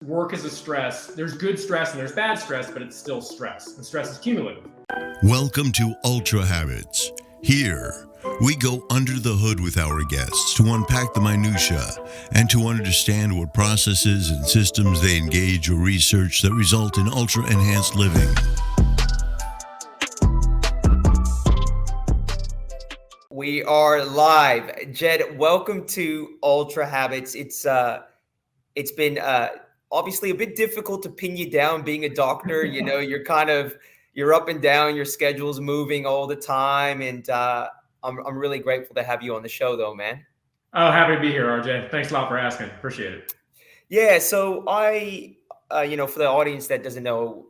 Work is a stress. There's good stress and there's bad stress, but it's still stress. And stress is cumulative. Welcome to Ultrahabits. Here, we go under the hood with our guests to unpack the minutia and to understand what processes and systems they engage or research that result in ultra-enhanced living. We are live. Jed, welcome to Ultrahabits. It's been obviously a bit difficult to pin you down being a doctor. You know, you're up and down, your schedule's moving all the time. And I'm really grateful to have you on the show though, man. Oh, happy to be here, RJ. Thanks a lot for asking. Appreciate it. Yeah. So for the audience that doesn't know,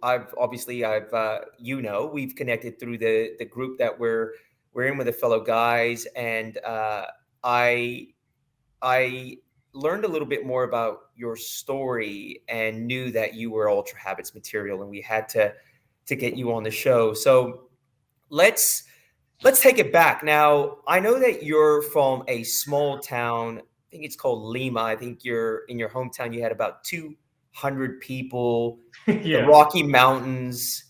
we've connected through the group that we're in with the fellow guys. And I learned a little bit more about your story and knew that you were Ultrahabits material, and we had to get you on the show. So let's take it back. Now, I know that you're from a small town. I think it's called Lima. I think you're in your hometown. You had about 200 people, Yeah. The Rocky Mountains.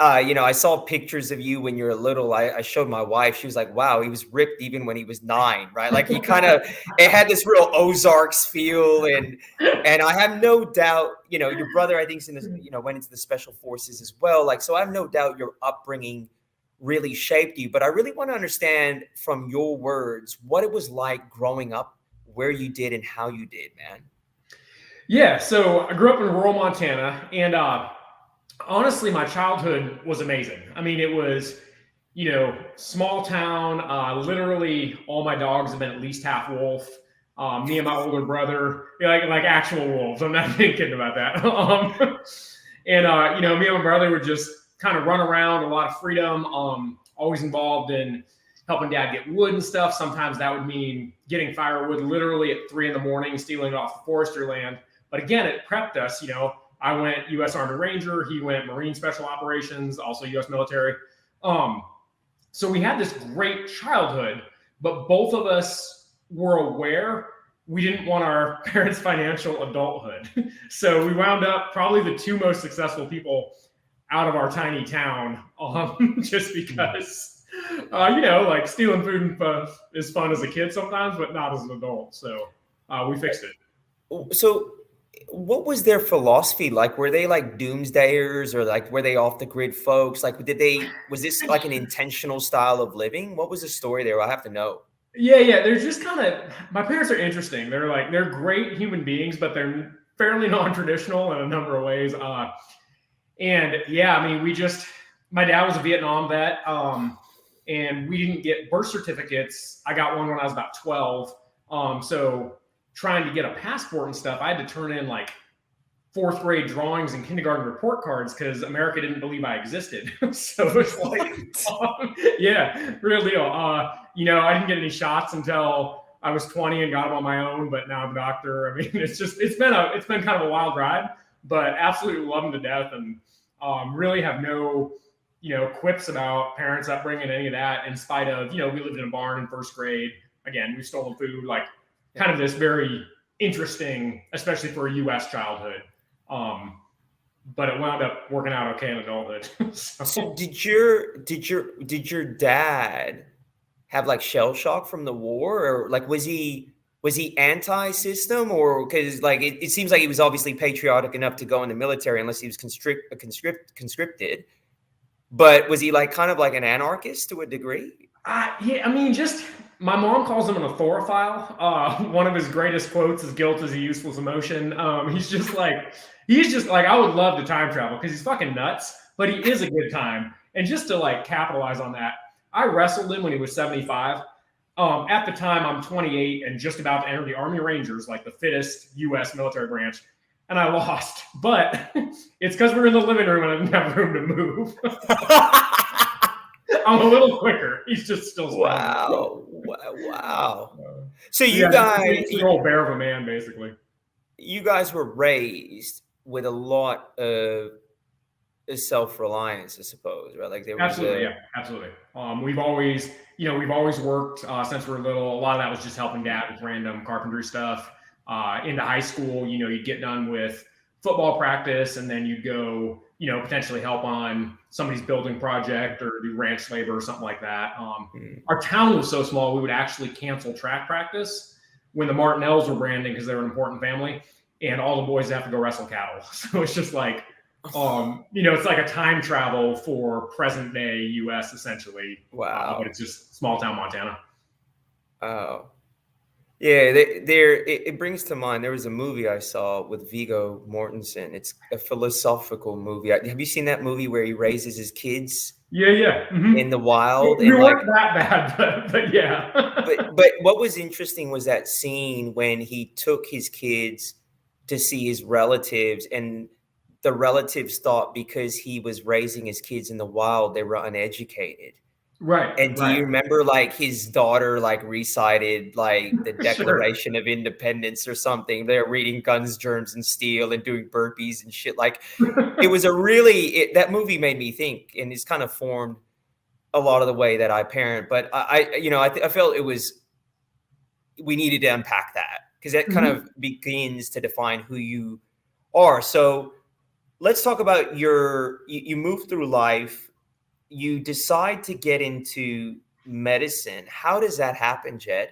I saw pictures of you when you were little. I showed my wife. She was like, wow, he was ripped even when he was 9, right? Like it had this real Ozarks feel. And I have no doubt, your brother, I think, went into the special forces as well. Like, so I have no doubt your upbringing really shaped you. But I really want to understand from your words what it was like growing up, where you did and how you did, man. Yeah. So I grew up in rural Montana, and honestly, my childhood was amazing. I mean, it was, small town. Literally, all my dogs have been at least half wolf. Me and my older brother, like actual wolves. I'm not even kidding about that. Me and my brother would just kind of run around, a lot of freedom. Always involved in helping Dad get wood and stuff. Sometimes that would mean getting firewood literally at 3 a.m, stealing it off the forestry land. But again, it prepped us. I went U.S. Army Ranger. He went Marine Special Operations, also U.S. military. So we had this great childhood, but both of us were aware we didn't want our parents' financial adulthood. So we wound up probably the 2 most successful people out of our tiny town, just because, like stealing food is fun as a kid sometimes, but not as an adult. So we fixed it. So what was their philosophy like? Were they like doomsdayers, or like were they off the grid folks? Like was this like an intentional style of living? What was the story there? I have to know. Yeah. They're just my parents are interesting. They're great human beings, but they're fairly non-traditional in a number of ways. My dad was a Vietnam vet. And we didn't get birth certificates. I got one when I was about 12. So trying to get a passport and stuff, I had to turn in like 4th grade drawings and kindergarten report cards because America didn't believe I existed. So it was like, real deal. I didn't get any shots until I was 20 and got them on my own, but now I'm a doctor. I mean, it's been kind of a wild ride, but absolutely love them to death, and really have no, quips about parents' upbringing, any of that, in spite of, we lived in a barn in 1st grade. Again, we stole food, like kind of this very interesting, especially for a U.S. childhood. But it wound up working out okay in adulthood. So did your dad have like shell shock from the war, or like was he anti-system, or because like it seems like he was obviously patriotic enough to go in the military unless he was conscripted, but was he like kind of like an anarchist to a degree? Just my mom calls him an authorophile. One of his greatest quotes is "Guilt is a useless emotion." He's just like I would love to time travel because he's fucking nuts, but he is a good time. And just to like capitalize on that, I wrestled him when he was 75. At the time, I'm 28 and just about to enter the Army Rangers, like the fittest U.S. military branch, and I lost. But it's because we're in the living room and I didn't have room to move. I'm a little quicker. He's just still strong. Wow. So you guys, he's an old bear of a man, basically. You guys were raised with a lot of self-reliance, I suppose, right? Like absolutely. We've always worked since we were little. A lot of that was just helping Dad with random carpentry stuff. Into high school, you'd get done with football practice, and then you'd go, potentially help on somebody's building project or do ranch labor or something like that. Our town was so small, we would actually cancel track practice when the Martinells were branding because they were an important family, and all the boys have to go wrestle cattle. So it's just like, it's like a time travel for present day US essentially. Wow. But it's just small town Montana. Oh. Yeah, it brings to mind, there was a movie I saw with Viggo Mortensen. It's a philosophical movie. Have you seen that movie where he raises his kids? Yeah. Mm-hmm. In the wild? We weren't that bad, but yeah. but what was interesting was that scene when he took his kids to see his relatives, and the relatives thought because he was raising his kids in the wild, they were uneducated. Right. And do you remember like his daughter like recited like the Declaration of Independence or something? They're reading Guns, Germs, and Steel and doing burpees and shit. Like it was that movie made me think, and it's kind of formed a lot of the way that I parent. But I felt we needed to unpack that because that kind of begins to define who you are. So let's talk about you move through life. You decide to get into medicine. How does that happen, Jed?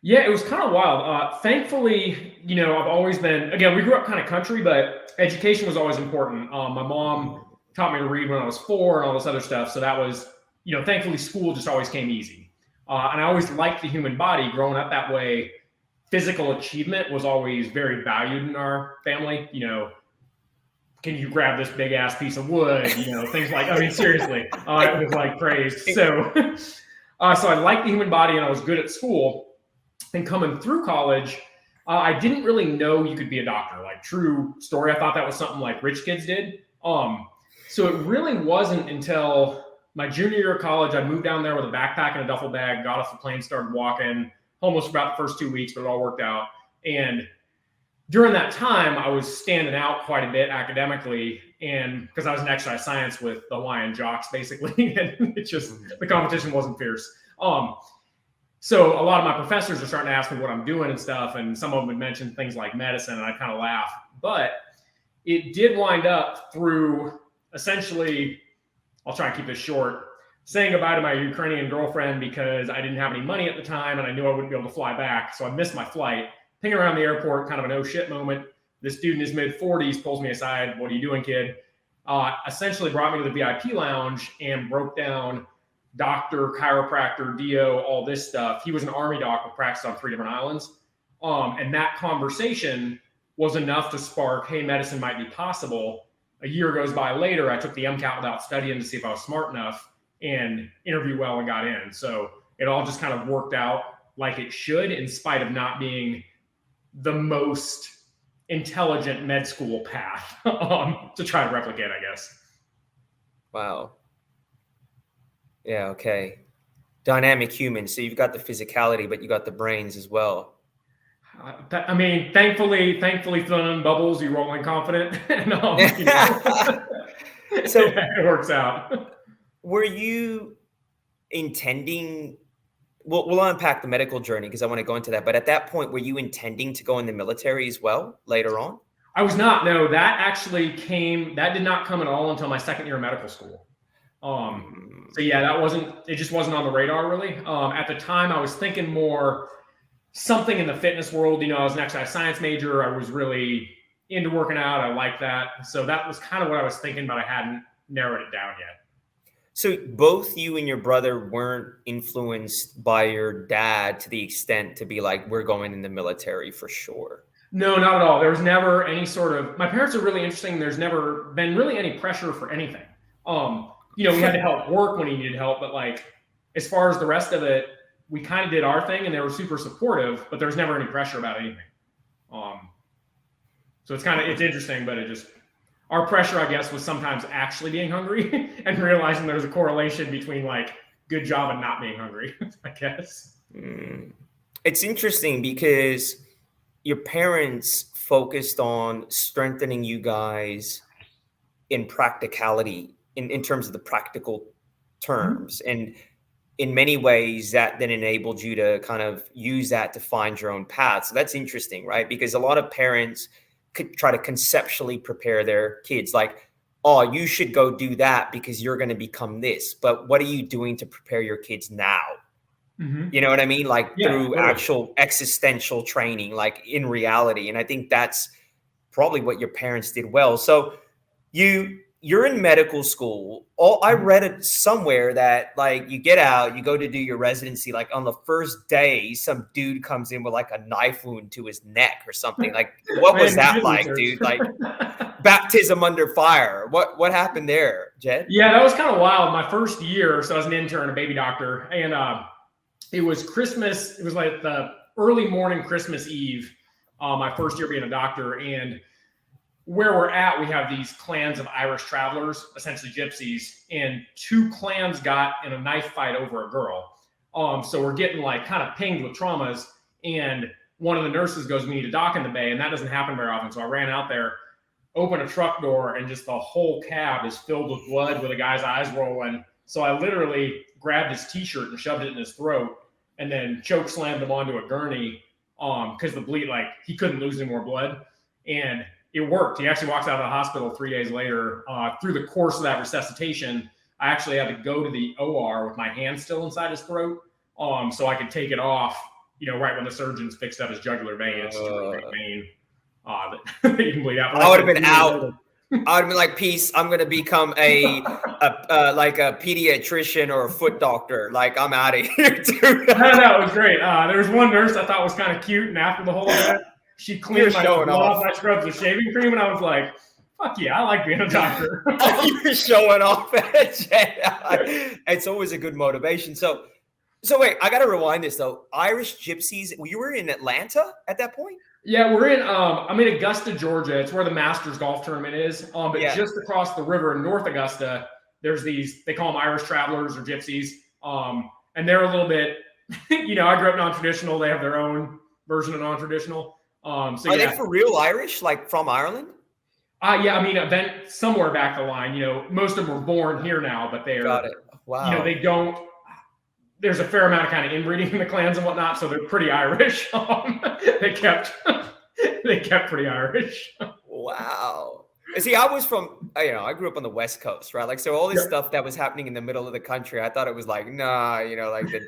Yeah, it was kind of wild. Thankfully, I've always been, again, we grew up kind of country, but education was always important. My mom taught me to read when I was 4 and all this other stuff. So that was, thankfully school just always came easy. And I always liked the human body. Growing up that way, physical achievement was always very valued in our family. Can you grab this big ass piece of wood? Things like, seriously, it was like praised. So I liked the human body and I was good at school. And coming through college, I didn't really know you could be a doctor. Like, true story, I thought that was something like rich kids did. So it really wasn't until my junior year of college, I moved down there with a backpack and a duffel bag, got off the plane, started walking, almost for about the first 2 weeks, but it all worked out. And during that time, I was standing out quite a bit academically, and because I was in exercise science with the Hawaiian jocks, basically, and it just, the competition wasn't fierce. So a lot of my professors are starting to ask me what I'm doing and stuff, and some of them would mention things like medicine, and I kind of laugh. But it did wind up through, essentially, I'll try and keep this short, saying goodbye to my Ukrainian girlfriend because I didn't have any money at the time, and I knew I wouldn't be able to fly back, so I missed my flight. Ping around the airport, kind of an oh shit moment. This dude in his mid-40s pulls me aside. What are you doing, kid? Essentially brought me to the VIP lounge and broke down doctor, chiropractor, DO, all this stuff. He was an Army doc who practiced on 3 different islands. And that conversation was enough to spark, hey, medicine might be possible. A year goes by later, I took the MCAT without studying to see if I was smart enough and interviewed well and got in. So it all just kind of worked out like it should, in spite of not being the most intelligent med school path to try to replicate, I guess. Wow. Yeah. Okay. Dynamic human. So you've got the physicality, but you got the brains as well. Thankfully filling in bubbles, you rolling confident. And, so it works out. Were you intending? We'll unpack the medical journey because I want to go into that. But at that point, were you intending to go in the military as well later on? I was not. No, that did not come at all until my second year of medical school. So yeah, it just wasn't on the radar really. At the time I was thinking more something in the fitness world. I was an exercise science major. I was really into working out. I liked that. So that was kind of what I was thinking, but I hadn't narrowed it down yet. So both you and your brother weren't influenced by your dad to the extent to be like, we're going in the military for sure. No, not at all. There was never any my parents are really interesting. There's never been really any pressure for anything. We had to help work when he needed help, but like, as far as the rest of it, we kind of did our thing and they were super supportive, but there was never any pressure about anything. So it's interesting, but our pressure, I guess, was sometimes actually being hungry and realizing there's a correlation between like good job and not being hungry, I guess. It's interesting because your parents focused on strengthening you guys in practicality, in terms of the practical terms. And in many ways that then enabled you to kind of use that to find your own path. So that's interesting, right? Because a lot of parents try to conceptually prepare their kids, like, oh, you should go do that because you're going to become this. But what are you doing to prepare your kids now? Mm-hmm. You know what I mean? Like through totally. actual existential training, like in reality. And I think that's probably what your parents did well. So you're in medical school. I read it somewhere that like you get out, you go to do your residency, like on the first day, some dude comes in with like a knife wound to his neck or something. Like, what was that like, dude? Like baptism under fire. What happened there, Jed? Yeah, that was kind of wild. My first year, so I was an intern, a baby doctor, and it was Christmas. It was like the early morning Christmas Eve, my first year being a doctor, and where we're at, we have these clans of Irish travelers, essentially gypsies, and 2 clans got in a knife fight over a girl. So we're getting like kind of pinged with traumas, and one of the nurses goes, "We need a doc in the bay," and that doesn't happen very often. So I ran out there, open a truck door, and just the whole cab is filled with blood with a guy's eyes rolling. So I literally grabbed his t-shirt and shoved it in his throat and then choke slammed him onto a gurney because the bleed, like he couldn't lose any more blood. And it worked. He actually walks out of the hospital 3 days later. Through the course of that resuscitation, I actually had to go to the OR with my hand still inside his throat so I could take it off, right when the surgeons fixed up his jugular vein. It's just a really big vein. That you can bleed out. I would have been out. I would have been like, "Peace. I'm going to become a pediatrician or a foot doctor. Like, I'm out of here, dude." No, it was great. There was one nurse I thought was kind of cute, and after the whole event, she cleaned my gloves, my scrubs with shaving cream, and I was like, "Fuck yeah, I like being a doctor." You're showing off. It's always a good motivation. So wait, I got to rewind this though. Irish gypsies. You were in Atlanta at that point? Yeah, I'm in Augusta, Georgia. It's where the Masters golf tournament is. But just across the river in North Augusta, there's these, they call them Irish travelers or gypsies. And they're a little bit, I grew up non-traditional. They have their own version of non-traditional. Are they for real Irish, like from Ireland? Yeah, I mean, somewhere back the line, most of them were born here now, but they're, got it. Wow. They don't, there's a fair amount of kind of inbreeding in the clans and whatnot, so they're pretty Irish. They kept pretty Irish. Wow. See, I was from, I grew up on the West Coast, right? Like, so all this stuff that was happening in the middle of the country, I thought it was like, nah, like they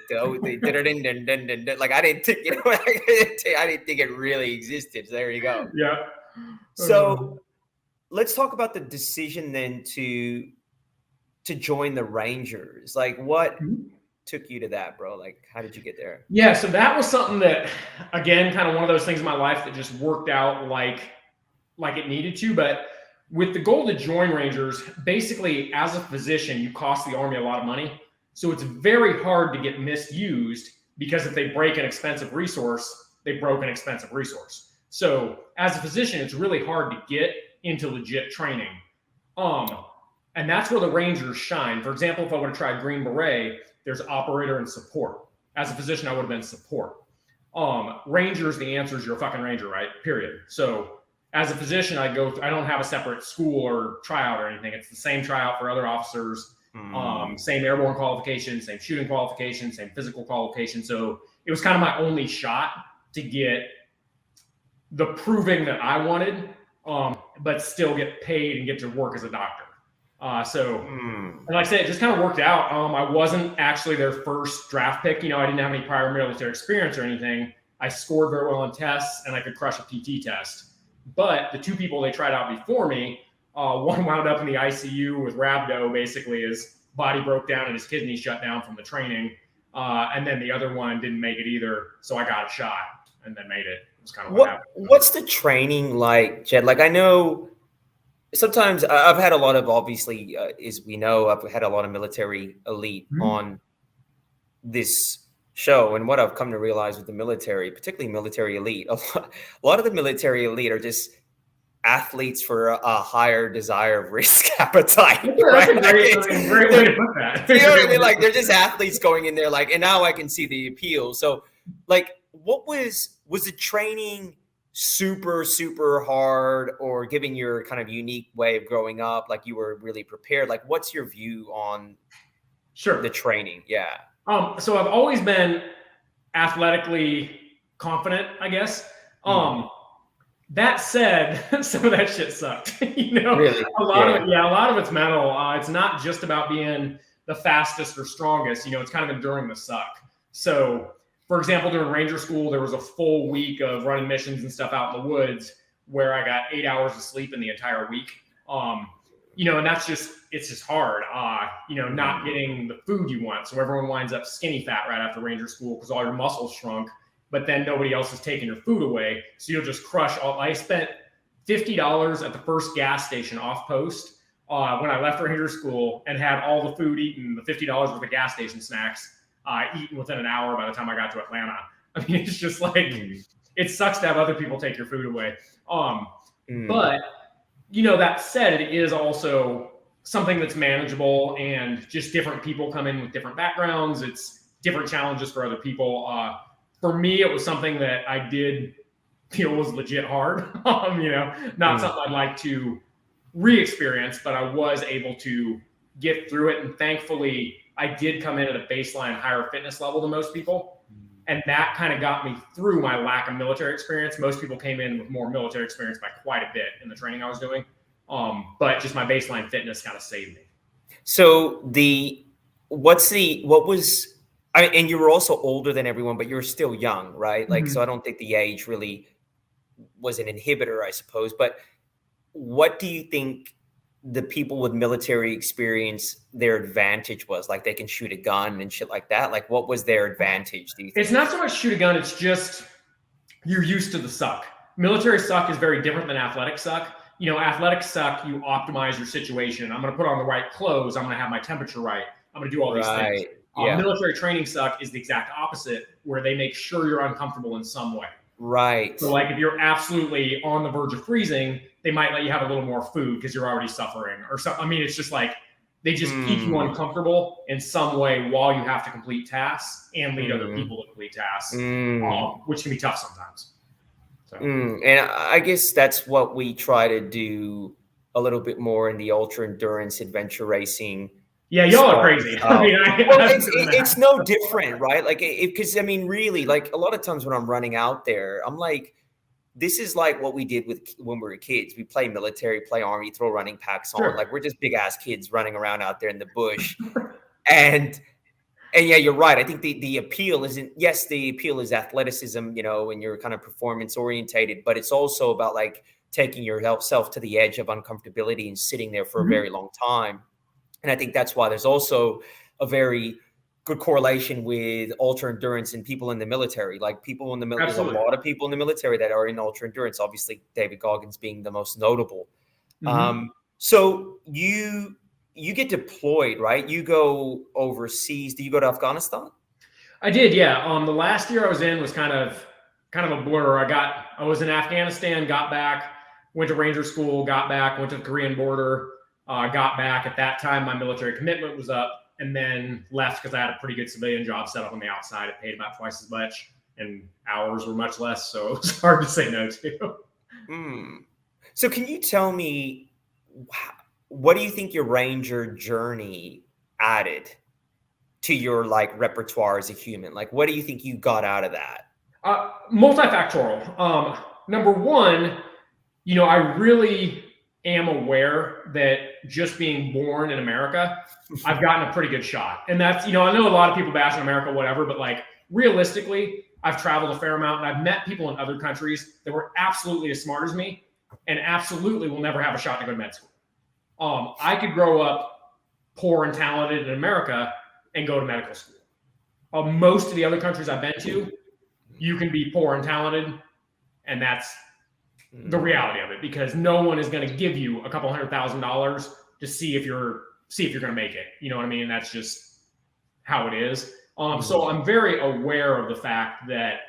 did it, like I didn't think, I didn't think it really existed. So there you go. Yeah. So let's talk about the decision then to join the Rangers. Like, what took you to that, bro? Like, how did you get there? Yeah, so that was something that, again, kind of one of those things in my life that just worked out like it needed to. But with the goal to join Rangers, basically, as a physician, you cost the Army a lot of money. So it's very hard to get misused because if they break an expensive resource, they broke an expensive resource. So as a physician, it's really hard to get into legit training. And that's where the Rangers shine. For example, if I would have tried Green Beret, there's operator and support. As a physician, I would have been support. Rangers, the answer is you're a fucking Ranger, right? Period. So as a physician, I don't have a separate school or tryout or anything. It's the same tryout for other officers, same airborne qualification, same shooting qualification, same physical qualification. So it was kind of my only shot to get the proving that I wanted, but still get paid and get to work as a doctor. And like I said, it just kind of worked out. I wasn't actually their first draft pick. I didn't have any prior military experience or anything. I scored very well on tests and I could crush a PT test. But the 2 people they tried out before me, one wound up in the ICU with rhabdo. Basically, his body broke down and his kidneys shut down from the training. And then the other one didn't make it either. So I got a shot and then made it. It was kind of what happened. What's the training like, Jed? Like, I know sometimes I've had a lot of, obviously, as we know, I've had a lot of military elite on this show. And what I've come to realize with the military, particularly military elite, a lot of the military elite are just athletes for a higher desire of risk appetite. Right? That's a great way to put that. You know what I mean? Like, they're just athletes going in there, like, and now I can see the appeal. So, like, what was the training super, super hard, or giving your kind of unique way of growing up? Like, you were really prepared. Like, what's your view on the training? Yeah. So I've always been athletically confident, I guess. That said, some of that shit sucked. Really? A lot of it, a lot of it's mental. It's not just about being the fastest or strongest. It's kind of enduring the suck. So, for example, during Ranger School, there was a full week of running missions and stuff out in the woods where I got 8 hours of sleep in the entire week. And it's just hard, not getting the food you want. So everyone winds up skinny fat right after Ranger School because all your muscles shrunk, but then nobody else is taking your food away. So you'll just crush all. I spent $50 at the first gas station off post when I left Ranger School and had all the food eaten, the $50 worth of gas station snacks eaten within an hour by the time I got to Atlanta. I mean, it's just like, it sucks to have other people take your food away. But that said, it is also something that's manageable, and just different people come in with different backgrounds. It's different challenges for other people. For me, it was something that I did feel was legit hard. Not something I'd like to re-experience, but I was able to get through it. And thankfully, I did come in at a baseline higher fitness level than most people. And that kind of got me through my lack of military experience. Most people came in with more military experience by quite a bit in the training I was doing. But just my baseline fitness kind of saved me. So and you were also older than everyone, but you're still young, right? Like, so I don't think the age really was an inhibitor, I suppose. But what do you think the people with military experience, their advantage was? Like, they can shoot a gun and shit like that. Like, what was their advantage, do you think? It's not so much shoot a gun. It's just you're used to the suck. Military suck is very different than athletic suck. Athletic suck, you optimize your situation. I'm going to put on the right clothes. I'm going to have my temperature right. I'm going to do all these things. Military training suck is the exact opposite, where they make sure you're uncomfortable in some way. Right. So like if you're absolutely on the verge of freezing, they might let you have a little more food because you're already suffering or something. I mean, it's just like they just keep you uncomfortable in some way while you have to complete tasks and lead other people to complete tasks, which can be tough sometimes. So. And I guess that's what we try to do a little bit more in the ultra endurance adventure racing. Yeah, y'all are crazy. It's no different, right? Like, because really, like a lot of times when I'm running out there, I'm like, this is like what we did when we were kids. We play military, play army, throw running packs on. Sure. Like, we're just big ass kids running around out there in the bush. and yeah, you're right. I think the appeal the appeal is athleticism, and you're kind of performance orientated, but it's also about like taking yourself to the edge of uncomfortability and sitting there for a very long time. And I think that's why there's also a very good correlation with ultra endurance and people in the military. Like, people in the military, there's a lot of people in the military that are in ultra endurance, obviously David Goggins being the most notable. So you get deployed, right? You go overseas. Do you go to Afghanistan? I did, yeah. The last year I was in was kind of a blur. I was in Afghanistan, got back, went to Ranger School, got back, went to the Korean border, got back. At that time, my military commitment was up, and then left because I had a pretty good civilian job set up on the outside. It paid about twice as much, and hours were much less, so it was hard to say no to. So can you tell me, what do you think your Ranger journey added to your like repertoire as a human? Like, what do you think you got out of that? Multifactorial. Number one, I really am aware that just being born in America, I've gotten a pretty good shot. And that's, I know a lot of people bash on America, whatever, but like realistically, I've traveled a fair amount and I've met people in other countries that were absolutely as smart as me and absolutely will never have a shot to go to med school. I could grow up poor and talented in America and go to medical school. Most of the other countries I've been to, you can be poor and talented, and that's the reality of it, because no one is going to give you a couple $100,000 to see if you're going to make it. You know what I mean? That's just how it is. So I'm very aware of the fact that,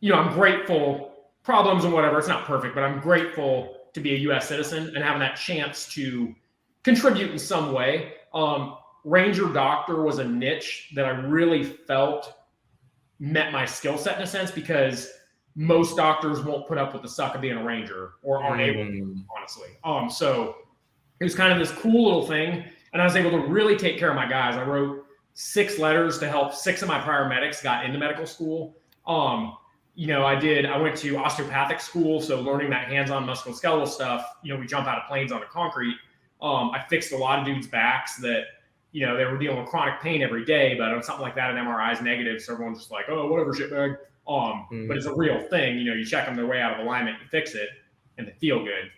I'm grateful, problems and whatever, it's not perfect, but I'm grateful to be a U.S. citizen and having that chance to contribute in some way. Ranger doctor was a niche that I really felt met my skill set in a sense, because most doctors won't put up with the suck of being a Ranger, or aren't able to, honestly. So it was kind of this cool little thing, and I was able to really take care of my guys. I wrote 6 letters to help 6 of my prior medics got into medical school. I went to osteopathic school. So learning that hands-on musculoskeletal stuff, we jump out of planes onto concrete. I fixed a lot of dudes' backs that, they were dealing with chronic pain every day, but on something like that, an MRI is negative. So everyone's just like, oh, whatever, shitbag. But it's a real thing. You check them their way out of alignment, you fix it, and they feel good.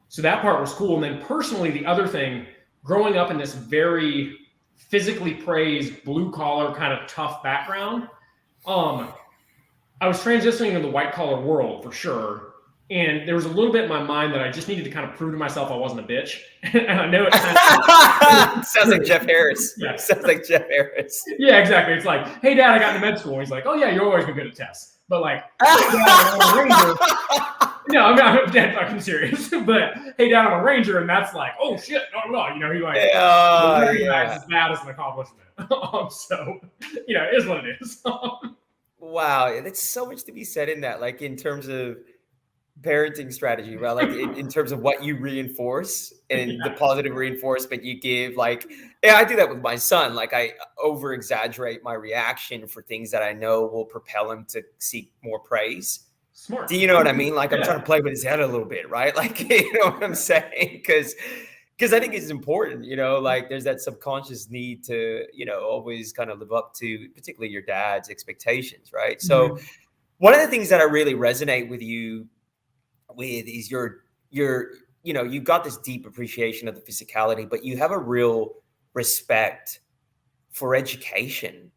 So that part was cool. And then personally, the other thing, growing up in this very physically praised, blue collar kind of tough background, I was transitioning in the white collar world for sure. And there was a little bit in my mind that I just needed to kind of prove to myself I wasn't a bitch. And I know it sounds like Jeff Harris. Yeah. Sounds like Jeff Harris. Yeah, exactly. It's like, hey, Dad, I got into med school. And he's like, oh, yeah, you're always been good at tests. But like, hey, Dad, I'm a ranger. No, I'm dead fucking serious. But hey, Dad, I'm a ranger. And that's like, oh, shit. No. He like, recognizes that as an accomplishment. So, it is what it is. Wow. There's so much to be said in that, like in terms of parenting strategy, right? Like in terms of what you reinforce and the positive reinforcement you give. Like, yeah, I do that with my son. Like I over exaggerate my reaction for things that I know will propel him to seek more praise. Smart. Do you know what I mean? Like I'm trying to play with his head a little bit, right? Like, you know what I'm saying? Because I think it's important, like there's that subconscious need to, always kind of live up to particularly your dad's expectations, right? So one of the things that I really resonate with you with is you've got this deep appreciation of the physicality, but you have a real respect for education.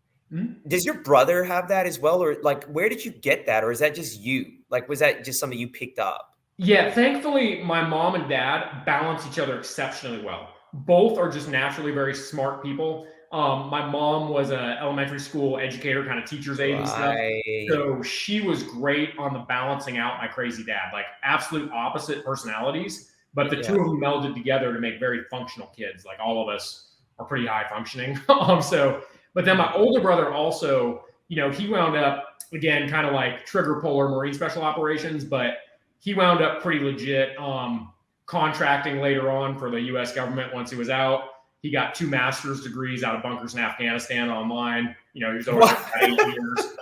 Does your brother have that as well? Or like, where did you get that? Or is that just you? Like, was that just something you picked up? Yeah, thankfully, my mom and dad balance each other exceptionally well. Both are just naturally very smart people. My mom was an elementary school educator, kind of teacher's aide and stuff. So she was great on the balancing out my crazy dad, like absolute opposite personalities, but the two of them melded together to make very functional kids. Like all of us are pretty high functioning. But then my older brother also, he wound up, again, kind of like trigger puller Marine Special Operations, but he wound up pretty legit contracting later on for the U.S. government once he was out. He got 2 master's degrees out of bunkers in Afghanistan online. He was over there for 8 years.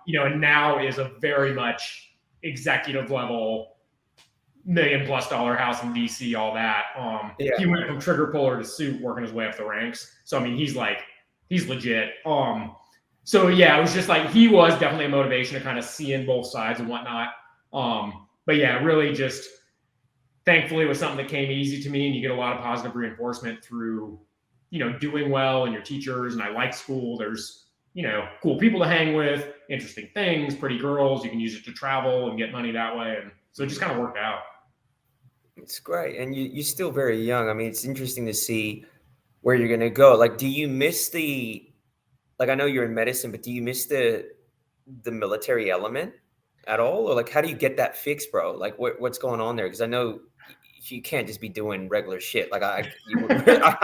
And now is a very much executive level, $1 million+ house in DC, all that. He went from trigger puller to suit, working his way up the ranks. So, I mean, he's legit. So yeah, it was just like, he was definitely a motivation to kind of see in both sides and whatnot. But yeah, really just, thankfully, it was something that came easy to me, and you get a lot of positive reinforcement through, doing well and your teachers. And I like school. There's, cool people to hang with, interesting things, pretty girls. You can use it to travel and get money that way. And so it just kind of worked out. It's great. And you're still very young. I mean, it's interesting to see where you're going to go. Like, do you miss I know you're in medicine, but do you miss the military element at all? Or like, how do you get that fixed, bro? Like what's going on there? Because I know you can't just be doing regular shit. Like I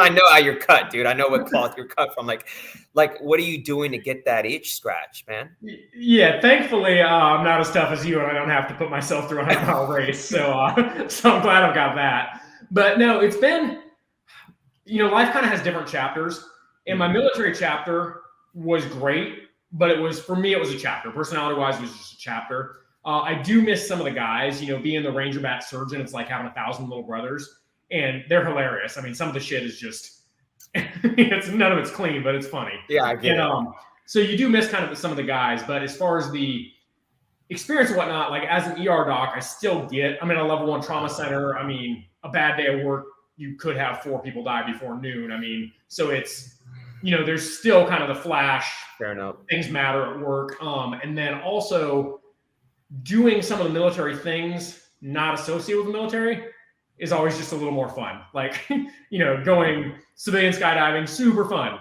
know how you're cut, dude. I know what cloth you're cut from. Like what are you doing to get that itch scratched, man? Yeah, thankfully I'm not as tough as you, and I don't have to put myself through a 100-mile race. So I'm glad I've got that. But no, it's been, life kind of has different chapters. And my military chapter was great, but for me, it was a chapter. Personality-wise, it was just a chapter. I do miss some of the guys, being the Ranger Bat surgeon. It's like having 1,000 little brothers, and they're hilarious. I mean, some of the shit is just, none of it's clean, but it's funny. Yeah, I get it. So you do miss kind of some of the guys, but as far as the experience and whatnot, like as an ER doc, I still I'm in a level 1 trauma center. I mean, a bad day of work, you could have 4 people die before noon. I mean, so it's, there's still kind of the flash. Fair enough. Things matter at work. And then also doing some of the military things not associated with the military is always just a little more fun. Like, going civilian skydiving, super fun.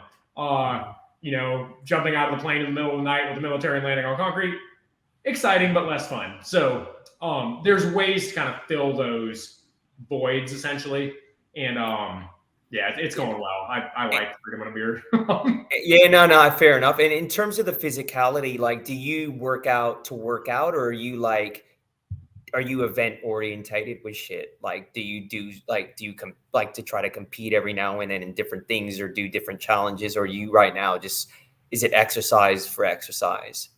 Jumping out of the plane in the middle of the night with the military and landing on concrete, exciting, but less fun. So there's ways to kind of fill those voids essentially. And yeah, it's going well. I like freedom and a beard. Yeah, no, fair enough. And in terms of the physicality, like, do you work out to work out, or are you event orientated with shit? Like, do you like to try to compete every now and then in different things, or do different challenges? Or you right now is it exercise for exercise?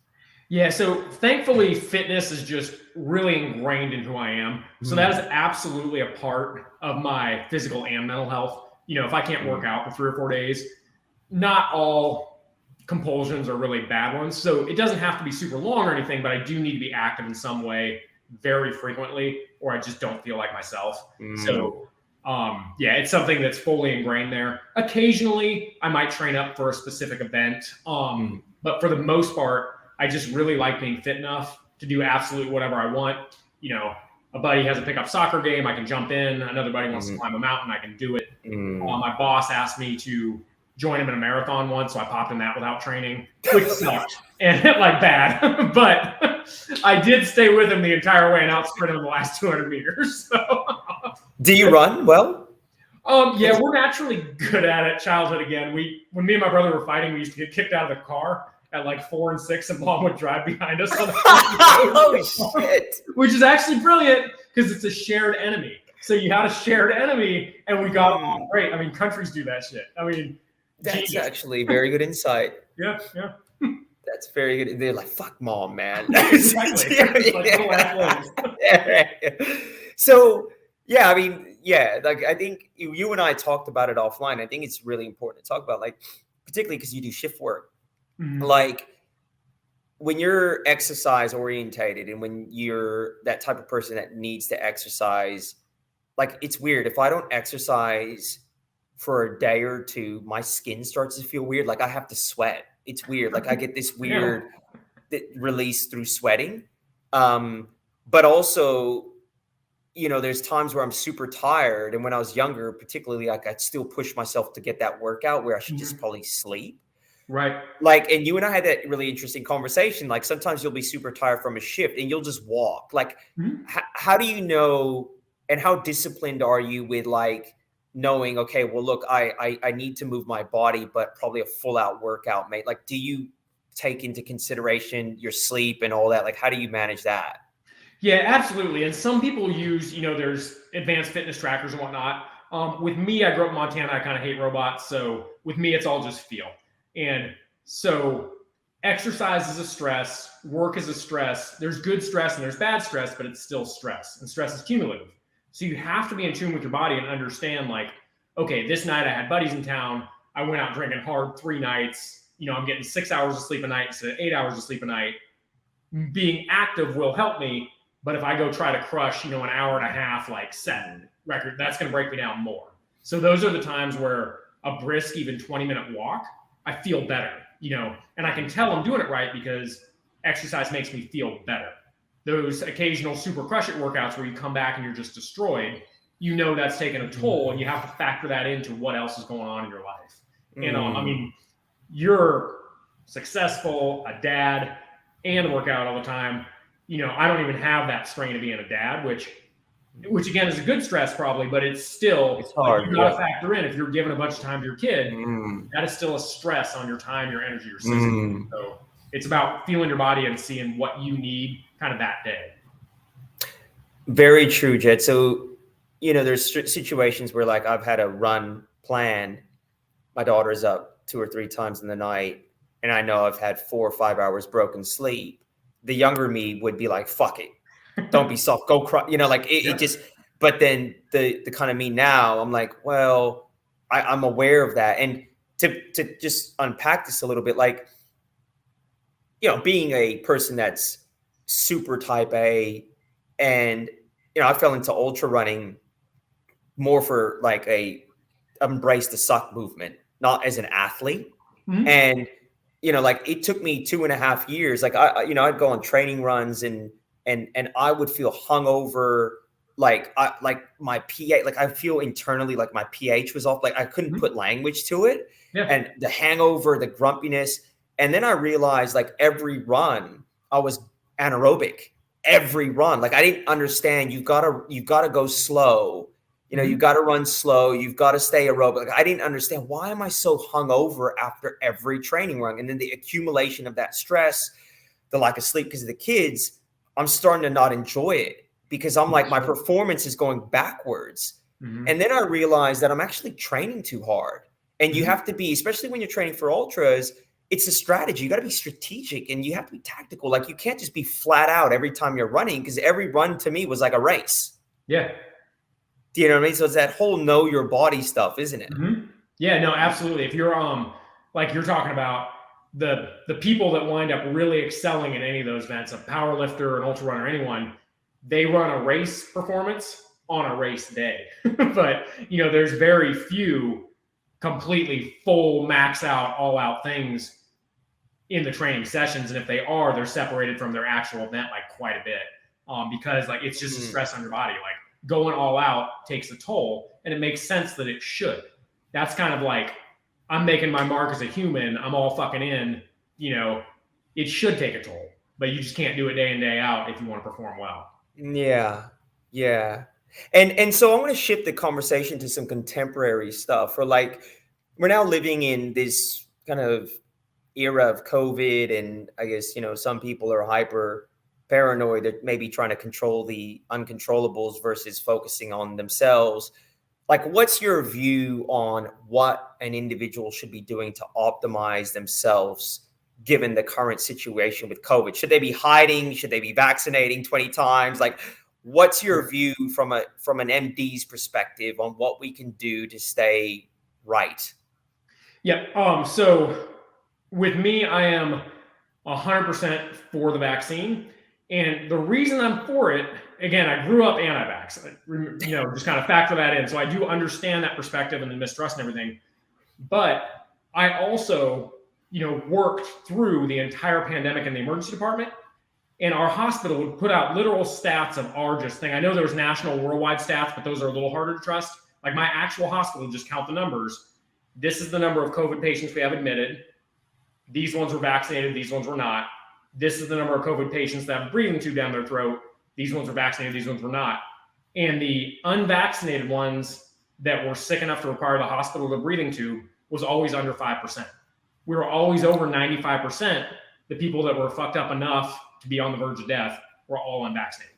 Yeah, so thankfully fitness is just really ingrained in who I am. So that is absolutely a part of my physical and mental health. If I can't work out for 3 or 4 days, not all compulsions are really bad ones. So it doesn't have to be super long or anything, but I do need to be active in some way very frequently, or I just don't feel like myself. So yeah, it's something that's fully ingrained there. Occasionally, I might train up for a specific event, but for the most part, I just really like being fit enough to do absolutely whatever I want. A buddy has a pickup soccer game, I can jump in. Another buddy wants to climb a mountain, I can do it. My boss asked me to join him in a marathon once, so I popped in that without training, which sucked and like bad. But I did stay with him the entire way and out-sprinted him the last 200 meters. So. Do you run well? Yeah, we're naturally good at it. Childhood again. When me and my brother were fighting, we used to get kicked out of the car at like 4 and 6, and Mom would drive behind us. On the Oh shit! Which is actually brilliant because it's a shared enemy. So you had a shared enemy, and we got along great. I mean, countries do that shit. I mean, that's genius. Actually very good insight. Yeah. That's very good. They're like, "Fuck, Mom, man." Exactly. So yeah, I mean, yeah, like I think you and I talked about it offline. I think it's really important to talk about, like, particularly because you do shift work. Like when you're exercise orientated and when you're that type of person that needs to exercise, like it's weird. If I don't exercise for a day or two, my skin starts to feel weird. Like I have to sweat. It's weird. Like I get this weird release through sweating. But also, there's times where I'm super tired. And when I was younger, particularly, like I'd still push myself to get that workout where I should just probably sleep. Right. Like, and you and I had that really interesting conversation. Like sometimes you'll be super tired from a shift and you'll just walk. Like, how do you know, and how disciplined are you with like knowing, okay, well, look, I need to move my body, but probably a full out workout, mate. Like, do you take into consideration your sleep and all that? Like, how do you manage that? Yeah, absolutely. And some people use, there's advanced fitness trackers and whatnot. With me, I grew up in Montana. I kind of hate robots. So with me, it's all just feel. And so exercise is a stress, work is a stress. There's good stress and there's bad stress, but it's still stress, and stress is cumulative. So you have to be in tune with your body and understand, like, okay, this night I had buddies in town. I went out drinking hard 3 nights. I'm getting 6 hours of sleep a night instead of 8 hours of sleep a night. Being active will help me. But if I go try to crush, an hour and a half, like 7 record, that's going to break me down more. So those are the times where a brisk, even 20-minute walk, I feel better, and I can tell I'm doing it right because exercise makes me feel better. Those occasional super crush it workouts where you come back and you're just destroyed, that's taken a toll, and you have to factor that into what else is going on in your life. And I mean, you're successful, a dad, and work out all the time. I don't even have that strain of being a dad, which again is a good stress probably, but it's hard. Like, you got to factor in if you're giving a bunch of time to your kid, that is still a stress on your time, your energy, your system. So it's about feeling your body and seeing what you need kind of that day. Very true, Jed. So, there's situations where like I've had a run plan. My daughter's up 2 or 3 times in the night, and I know I've had 4 or 5 hours broken sleep. The younger me would be like, fuck it. Don't be soft. Go cry. Like it just, but then the kind of me now, I'm like, well, I'm aware of that. And to just unpack this a little bit, like, being a person that's super type A, and, I fell into ultra running more for like embrace the suck movement, not as an athlete. And, like it took me 2.5 years. Like I'd go on training runs and I would feel hungover. Like my pH, like I feel internally like my pH was off. Like I couldn't put language to it. Yeah. And the hangover, the grumpiness. And then I realized like every run I was anaerobic. Every run. Like I didn't understand. You've got to go slow. You got to run slow. You've got to stay aerobic. Like, I didn't understand, why am I so hungover after every training run? And then the accumulation of that stress, the lack of sleep because of the kids, I'm starting to not enjoy it because I'm like, my performance is going backwards. And then I realized that I'm actually training too hard. And you have to be, especially when you're training for ultras, it's a strategy. You got to be strategic and you have to be tactical. Like you can't just be flat out every time you're running, because every run to me was like a race. Yeah. Do you know what I mean? So it's that whole know your body stuff, isn't it? Mm-hmm. Yeah, no, absolutely. If you're like you're talking about the people that wind up really excelling in any of those events, a power lifter, an ultra runner, anyone, they run a race performance on a race day. But there's very few completely full, max out, all out things in the training sessions. And if they are, they're separated from their actual event like quite a bit. Because like it's just a stress on your body. Like going all out takes a toll, and it makes sense that it should. That's kind of like, I'm making my mark as a human. I'm all fucking in, it should take a toll, but you just can't do it day in, day out if you want to perform well. Yeah. Yeah. And so I want to shift the conversation to some contemporary stuff. For like, we're now living in this kind of era of COVID, and I guess, some people are hyper paranoid. They're maybe trying to control the uncontrollables versus focusing on themselves. Like, what's your view on what an individual should be doing to optimize themselves given the current situation with COVID? Should they be hiding? Should they be vaccinating 20 times? Like, what's your view from an MD's perspective on what we can do to stay right? Yeah. So with me, I am 100% for the vaccine. And the reason I'm for it, again, I grew up anti-vax, just kind of factor that in. So I do understand that perspective and the mistrust and everything. But I also, worked through the entire pandemic in the emergency department. And our hospital would put out literal stats of our just thing. I know there was national worldwide stats, but those are a little harder to trust. Like my actual hospital would just count the numbers. This is the number of COVID patients we have admitted. These ones were vaccinated. These ones were not. This is the number of COVID patients that have a breathing tube down their throat. These ones were vaccinated. These ones were not. And the unvaccinated ones that were sick enough to require the hospital with a breathing tube was always under 5%. We were always over 95%. The people that were fucked up enough to be on the verge of death were all unvaccinated.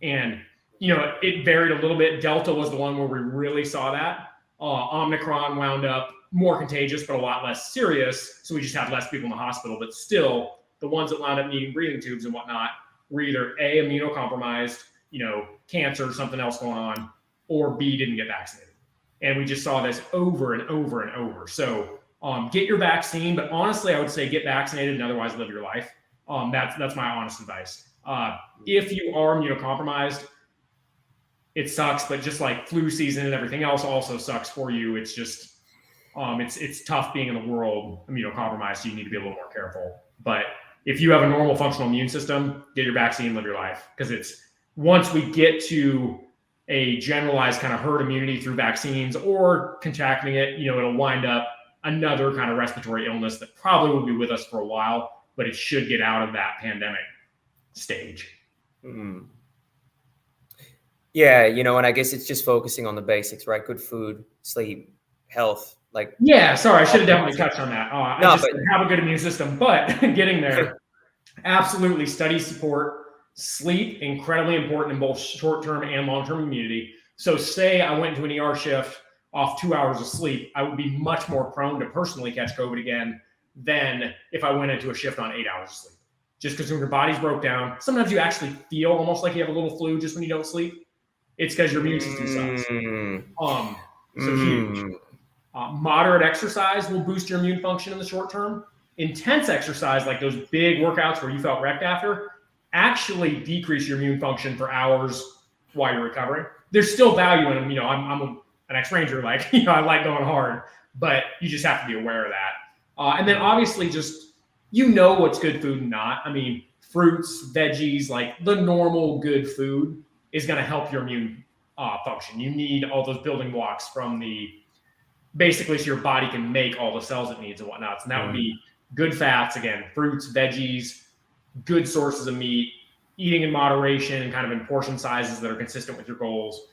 And, it varied a little bit. Delta was the one where we really saw that. Omicron wound up more contagious, but a lot less serious. So we just had less people in the hospital, but still the ones that wound up needing breathing tubes and whatnot were either A, immunocompromised, cancer or something else going on, or B, didn't get vaccinated. And we just saw this over and over and over. So get your vaccine, but honestly, I would say get vaccinated and otherwise live your life. That's my honest advice. If you are immunocompromised, it sucks, but just like flu season and everything else also sucks for you. It's just, it's tough being in the world immunocompromised. So you need to be a little more careful. But if you have a normal functional immune system, get your vaccine, live your life. Because it's, once we get to a generalized kind of herd immunity through vaccines or contracting it, it'll wind up another kind of respiratory illness that probably will be with us for a while, but it should get out of that pandemic stage. Mm-hmm. Yeah, and I guess it's just focusing on the basics, right? Good food, sleep, health. Like, yeah, sorry, I should have definitely touched on that. But have a good immune system, but getting there, absolutely. Study support, sleep, incredibly important in both short-term and long-term immunity. So say I went into an ER shift off 2 hours of sleep, I would be much more prone to personally catch COVID again than if I went into a shift on 8 hours of sleep. Just because when your body's broke down, sometimes you actually feel almost like you have a little flu just when you don't sleep. It's because your immune system sucks. So huge. Moderate exercise will boost your immune function in the short term. Intense exercise, like those big workouts where you felt wrecked after, actually decrease your immune function for hours while you're recovering. There's still value in them. I'm an ex-ranger, like, I like going hard, but you just have to be aware of that. And then obviously just, what's good food and not. I mean, fruits, veggies, like the normal good food is going to help your immune function. You need all those building blocks basically so your body can make all the cells it needs and whatnot. And that would be good fats, again, fruits, veggies, good sources of meat, eating in moderation and kind of in portion sizes that are consistent with your goals.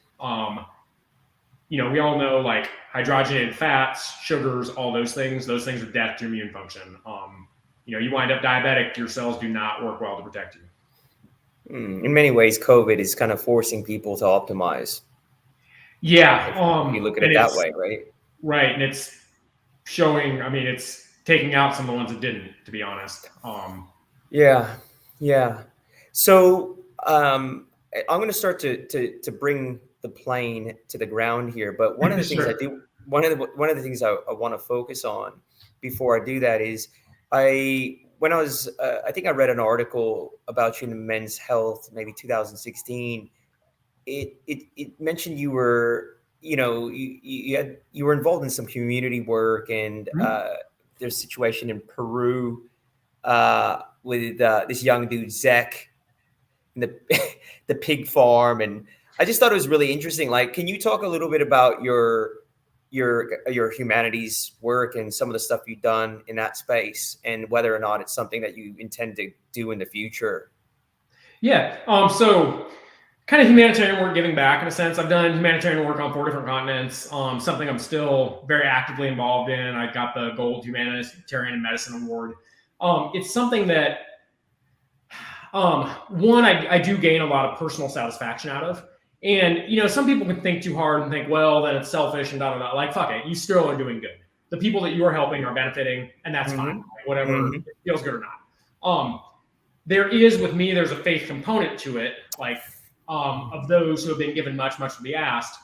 We all know like hydrogenated fats, sugars, all those things are death to your immune function. You wind up diabetic, your cells do not work well to protect you. In many ways, COVID is kind of forcing people to optimize. Yeah. You look at it that way, right? Right. And it's showing, it's taking out some of the ones that didn't, to be honest. Yeah. So I'm going to start to bring the plane to the ground here. But one of the things I do, one of the things I want to focus on before I do that is I think I read an article about you in Men's Health, maybe 2016. It mentioned you were, you were involved in some community work, and there's a situation in Peru with this young dude Zek, and the pig farm, and I just thought it was really interesting. Like, can you talk a little bit about your humanities work and some of the stuff you've done in that space, and whether or not it's something that you intend to do in the future? Yeah. So kind of humanitarian work, giving back in a sense. I've done humanitarian work on 4 different continents. Something I'm still very actively involved in. I got the Gold Humanitarian Medicine Award. It's something that, one, I do gain a lot of personal satisfaction out of. And, some people can think too hard and think, well, then it's selfish and da. Like, fuck it, you still are doing good. The people that you are helping are benefiting, and that's fine, like, whatever it feels good or not. There is, with me, there's a faith component to it, like, of those who have been given much to be asked.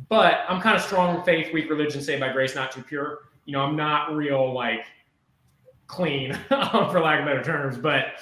But I'm kind of strong in faith, weak religion, saved by grace, not too pure. I'm not real, like, clean, for lack of better terms. But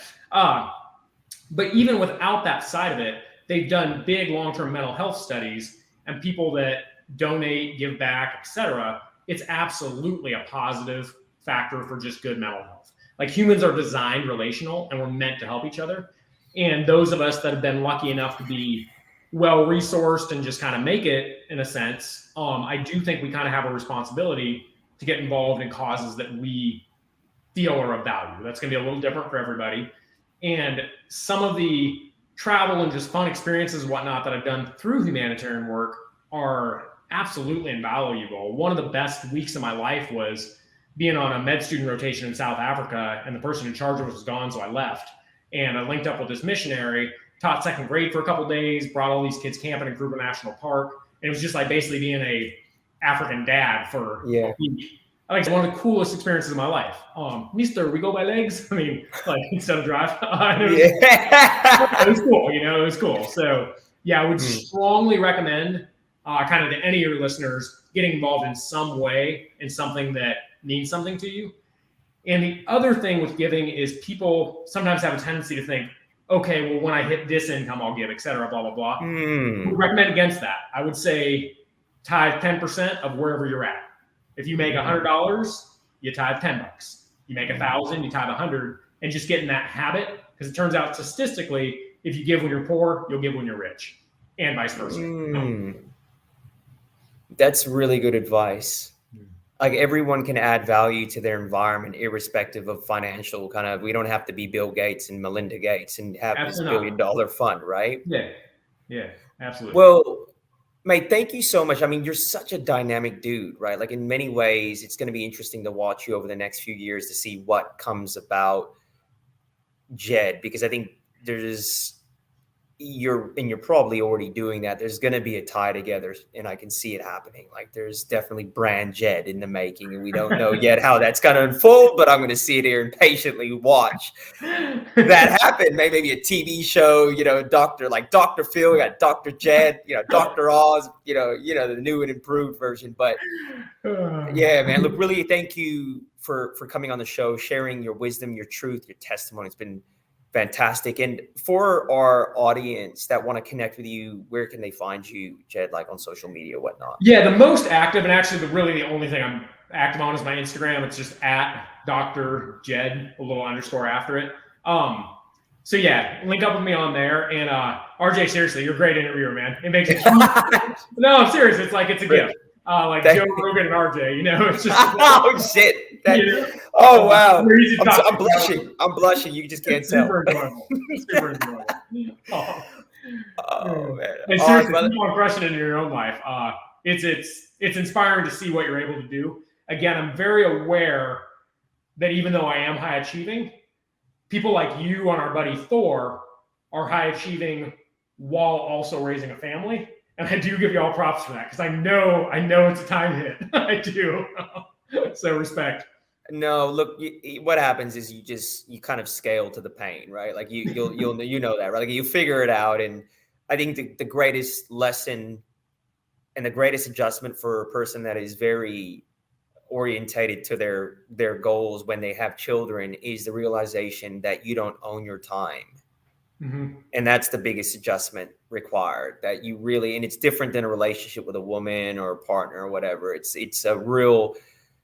even without that side of it, they've done big long-term mental health studies, and people that donate, give back, etc. It's absolutely a positive factor for just good mental health. Like, humans are designed relational, and we're meant to help each other. And those of us that have been lucky enough to be well-resourced and just kind of make it, in a sense, I do think we kind of have a responsibility to get involved in causes that we feel are of value. That's going to be a little different for everybody. And some of the travel and just fun experiences and whatnot that I've done through humanitarian work are absolutely invaluable. One of the best weeks of my life was being on a med student rotation in South Africa, and the person in charge of it was gone, so I left. And I linked up with this missionary, taught 2nd grade for a couple of days, brought all these kids camping in Kruger National Park. And it was just like basically being a African dad for a week. I think it's one of the coolest experiences of my life. Mister, we go by legs? I mean, like, instead of drive. It was cool, it was cool. So yeah, I would strongly recommend kind of to any of your listeners getting involved in some way in something that means something to you. And the other thing with giving is people sometimes have a tendency to think, okay, well, when I hit this income, I'll give, et cetera, blah, blah, blah. We recommend against that. I would say tithe 10% of wherever you're at. If you make $100, you tithe $10. You make 1,000, you tithe 100, and just get in that habit, because it turns out statistically, if you give when you're poor, you'll give when you're rich, and vice versa. That's really good advice. Like, everyone can add value to their environment, irrespective of financial kind of. We don't have to be Bill Gates and Melinda Gates and have this $1 billion fund, right? Yeah, absolutely. Well, mate, thank you so much. I mean, you're such a dynamic dude, right? Like, in many ways, it's going to be interesting to watch you over the next few years to see what comes about Jed, because I think you're probably already doing that. There's going to be a tie together, and I can see it happening. Like, there's definitely brand Jed in the making, and we don't know yet how that's going to unfold, but I'm going to sit here and patiently watch that happen. Maybe a TV show, Dr. Phil, we got Dr. Jed, Dr. Oz, the new and improved version. But yeah, man, look, really thank you for coming on the show, sharing your wisdom, your truth, your testimony. It's been fantastic. And for our audience that want to connect with you, where can they find you, Jed, like on social media, whatnot? Yeah, the most active, and actually the only thing I'm active on is my Instagram. It's just at Dr. Jed, a little underscore after it. So yeah, link up with me on there. And RJ, seriously, you're a great interviewer, man. It makes it No, I'm serious. It's like, it's a gift. Like Joe Rogan and RJ, it's just oh shit! Oh wow! I'm blushing. You just can't tell. Super enjoyable. Oh man! And seriously, keep on crushing it in your own life. It's inspiring to see what you're able to do. Again, I'm very aware that even though I am high achieving, people like you and our buddy Thor are high achieving while also raising a family. And I do give you all props for that, because I know it's a time hit. I do. So respect. No, look, what happens is you kind of scale to the pain, right? Like you'll you know that, right? Like you figure it out. And I think the greatest lesson and the greatest adjustment for a person that is very orientated to their goals when they have children is the realization that you don't own your time. Mm-hmm. And that's the biggest adjustment required, that you really, and it's different than a relationship with a woman or a partner or whatever. It's a real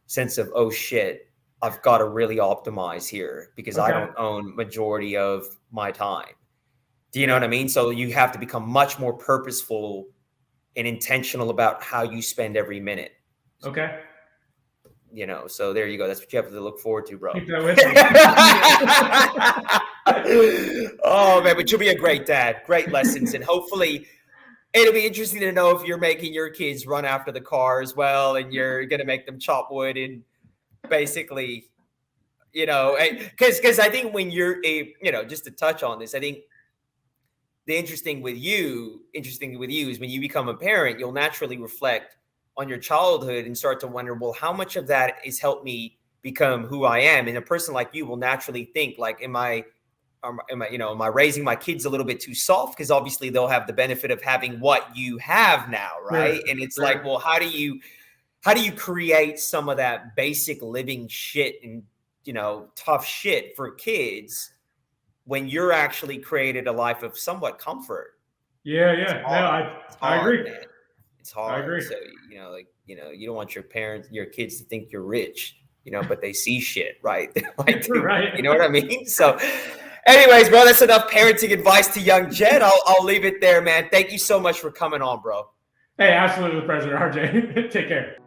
sense of, oh shit, I've got to really optimize here because I don't own majority of my time. Do you know what I mean? So you have to become much more purposeful and intentional about how you spend every minute. Okay. You know, so there you go. That's what you have to look forward to, bro. Keep that with me. Oh man, but you'll be a great dad. Great lessons, and hopefully it'll be interesting to know if you're making your kids run after the car as well, and you're gonna make them chop wood and basically, you know, because I think when you're just to touch on this, I think the interesting with you is when you become a parent, you'll naturally reflect on your childhood and start to wonder, well, how much of that has helped me become who I am? And a person like you will naturally think like, am I raising my kids a little bit too soft? Because obviously they'll have the benefit of having what you have now, right? And it's like, well, how do you create some of that basic living shit and, tough shit for kids when you're actually created a life of somewhat comfort? Yeah. I agree. Man. It's hard. I agree. So, you don't want your kids to think you're rich, but they see shit, right? Right. You know what I mean? So anyways, bro, that's enough parenting advice to young Jed. I'll leave it there, man. Thank you so much for coming on, bro. Hey, absolutely, President RJ. Take care.